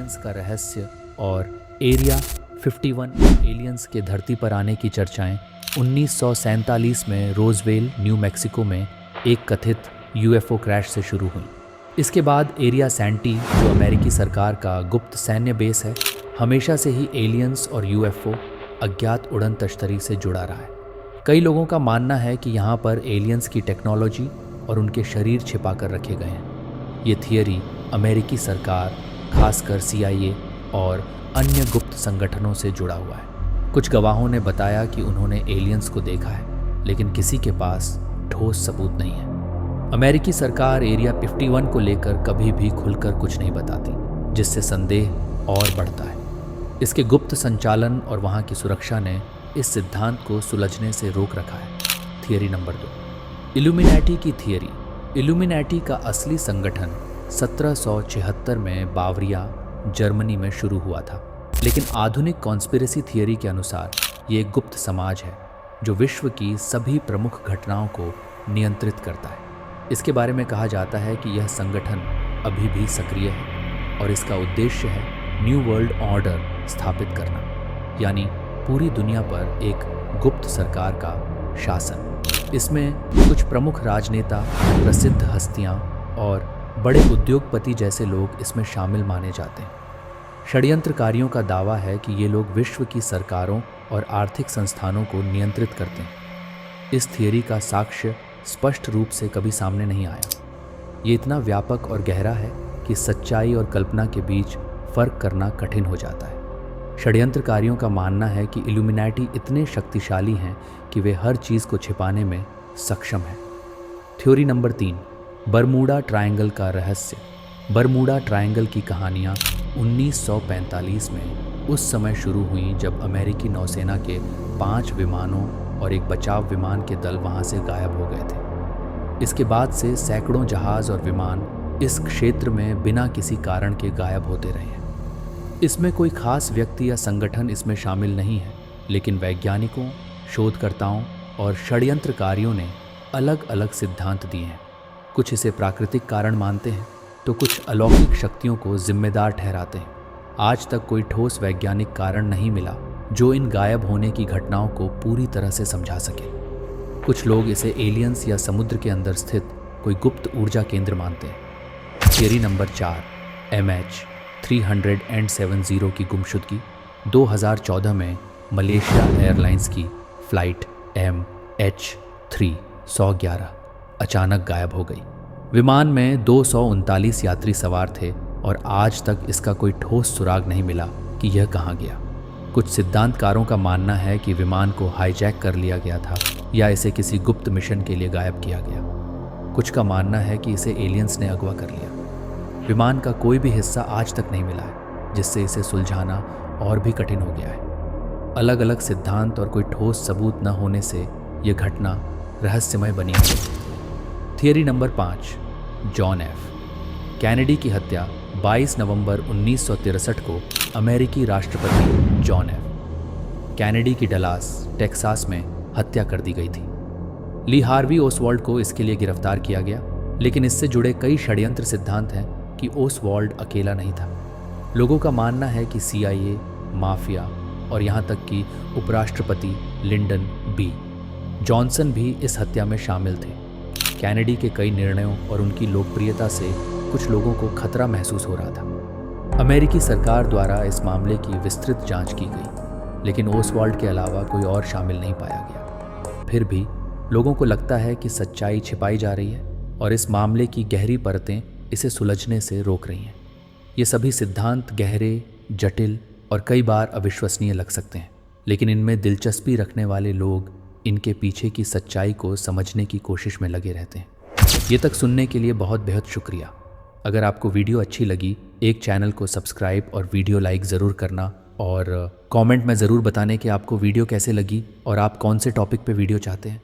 Aliens का रहस्य और एरिया 51 एलियंस के धरती पर आने की चर्चाएं 1947 में रोजवेल, न्यू मैक्सिको में एक कथित यूएफओ क्रैश से शुरू हुई। इसके बाद एरिया सैंटी, जो अमेरिकी सरकार का गुप्त सैन्य बेस है, हमेशा से ही एलियंस और यूएफओ अज्ञात उड़न तश्तरी से जुड़ा रहा है। कई लोगों का मानना है कि यहाँ पर एलियंस की टेक्नोलॉजी और उनके शरीर छिपा कर रखे गए हैं। ये थियरी अमेरिकी सरकार, खासकर CIA और अन्य गुप्त संगठनों से जुड़ा हुआ है। कुछ गवाहों ने बताया कि उन्होंने एलियंस को देखा है, लेकिन किसी के पास ठोस सबूत नहीं है। अमेरिकी सरकार एरिया 51 को लेकर कभी भी खुलकर कुछ नहीं बताती, जिससे संदेह और बढ़ता है। इसके गुप्त संचालन और वहाँ की सुरक्षा ने इस सिद्धांत को सुलझने से रोक रखा है। थियरी नंबर 2, इल्यूमिनाटी की थियरी। इल्यूमिनाटी का असली संगठन 1776 में बावरिया, जर्मनी में शुरू हुआ था, लेकिन आधुनिक कॉन्स्पिरेसी थियरी के अनुसार ये एक गुप्त समाज है जो विश्व की सभी प्रमुख घटनाओं को नियंत्रित करता है। इसके बारे में कहा जाता है कि यह संगठन अभी भी सक्रिय है और इसका उद्देश्य है न्यू वर्ल्ड ऑर्डर स्थापित करना, यानी पूरी दुनिया पर एक गुप्त सरकार का शासन। इसमें कुछ प्रमुख राजनेता, प्रसिद्ध हस्तियां और बड़े उद्योगपति जैसे लोग इसमें शामिल माने जाते हैं। षड्यंत्रकारियों का दावा है कि ये लोग विश्व की सरकारों और आर्थिक संस्थानों को नियंत्रित करते हैं। इस थियरी का साक्ष्य स्पष्ट रूप से कभी सामने नहीं आया। ये इतना व्यापक और गहरा है कि सच्चाई और कल्पना के बीच फर्क करना कठिन हो जाता है। षड्यंत्रकारियों का मानना है कि इल्यूमिनाटी इतने शक्तिशाली हैं कि वे हर चीज़ को छिपाने में सक्षम हैं। थ्योरी नंबर 3, बरमूडा ट्रायंगल का रहस्य। बरमूडा ट्रायंगल की कहानियाँ 1945 में उस समय शुरू हुई जब अमेरिकी नौसेना के 5 विमानों और एक बचाव विमान के दल वहाँ से गायब हो गए थे। इसके बाद से सैकड़ों जहाज़ और विमान इस क्षेत्र में बिना किसी कारण के गायब होते रहे हैं। इसमें कोई खास व्यक्ति या संगठन इसमें शामिल नहीं है, लेकिन वैज्ञानिकों, शोधकर्ताओं और षड्यंत्रकारियों ने अलग अलग सिद्धांत दिए हैं। कुछ इसे प्राकृतिक कारण मानते हैं तो कुछ अलौकिक शक्तियों को जिम्मेदार ठहराते हैं। आज तक कोई ठोस वैज्ञानिक कारण नहीं मिला जो इन गायब होने की घटनाओं को पूरी तरह से समझा सके। कुछ लोग इसे एलियंस या समुद्र के अंदर स्थित कोई गुप्त ऊर्जा केंद्र मानते हैं। थियरी नंबर 4, MH370 की गुमशुदगी। 2014 में मलेशिया एयरलाइंस की फ़्लाइट MH311 अचानक गायब हो गई। विमान में 239 यात्री सवार थे और आज तक इसका कोई ठोस सुराग नहीं मिला कि यह कहाँ गया। कुछ सिद्धांतकारों का मानना है कि विमान को हाईजैक कर लिया गया था या इसे किसी गुप्त मिशन के लिए गायब किया गया। कुछ का मानना है कि इसे एलियंस ने अगवा कर लिया। विमान का कोई भी हिस्सा आज तक नहीं मिला है, जिससे इसे सुलझाना और भी कठिन हो गया है। अलग अलग सिद्धांत और कोई ठोस सबूत न होने से यह घटना रहस्यमय बनी हुई है। Theory number 5, John F Kennedy की हत्या 22 नवंबर 1963 को अमेरिकी राष्ट्रपति जॉन एफ कैनेडी की डलास, टेक्सास में हत्या कर दी गई थी। ली हार्वी ओसवाल्ड को इसके लिए गिरफ्तार किया गया, लेकिन इससे जुड़े कई षड्यंत्र सिद्धांत हैं कि ओसवाल्ड अकेला नहीं था। लोगों का मानना है कि CIA, माफिया और यहाँ तक कि उपराष्ट्रपति लिंडन बी जॉनसन भी इस हत्या में शामिल थे। कैनेडी के कई निर्णयों और उनकी लोकप्रियता से कुछ लोगों को खतरा महसूस हो रहा था। अमेरिकी सरकार द्वारा इस मामले की विस्तृत जांच की गई, लेकिन ओसवाल्ड के अलावा कोई और शामिल नहीं पाया गया। फिर भी लोगों को लगता है कि सच्चाई छिपाई जा रही है और इस मामले की गहरी परतें इसे सुलझने से रोक रही हैं। ये सभी सिद्धांत गहरे, जटिल और कई बार अविश्वसनीय लग सकते हैं, लेकिन इनमें दिलचस्पी रखने वाले लोग इनके पीछे की सच्चाई को समझने की कोशिश में लगे रहते हैं। ये तक सुनने के लिए बहुत बेहद शुक्रिया। अगर आपको वीडियो अच्छी लगी, एक चैनल को सब्सक्राइब और वीडियो लाइक ज़रूर करना और कमेंट में ज़रूर बताने कि आपको वीडियो कैसे लगी और आप कौन से टॉपिक पे वीडियो चाहते हैं।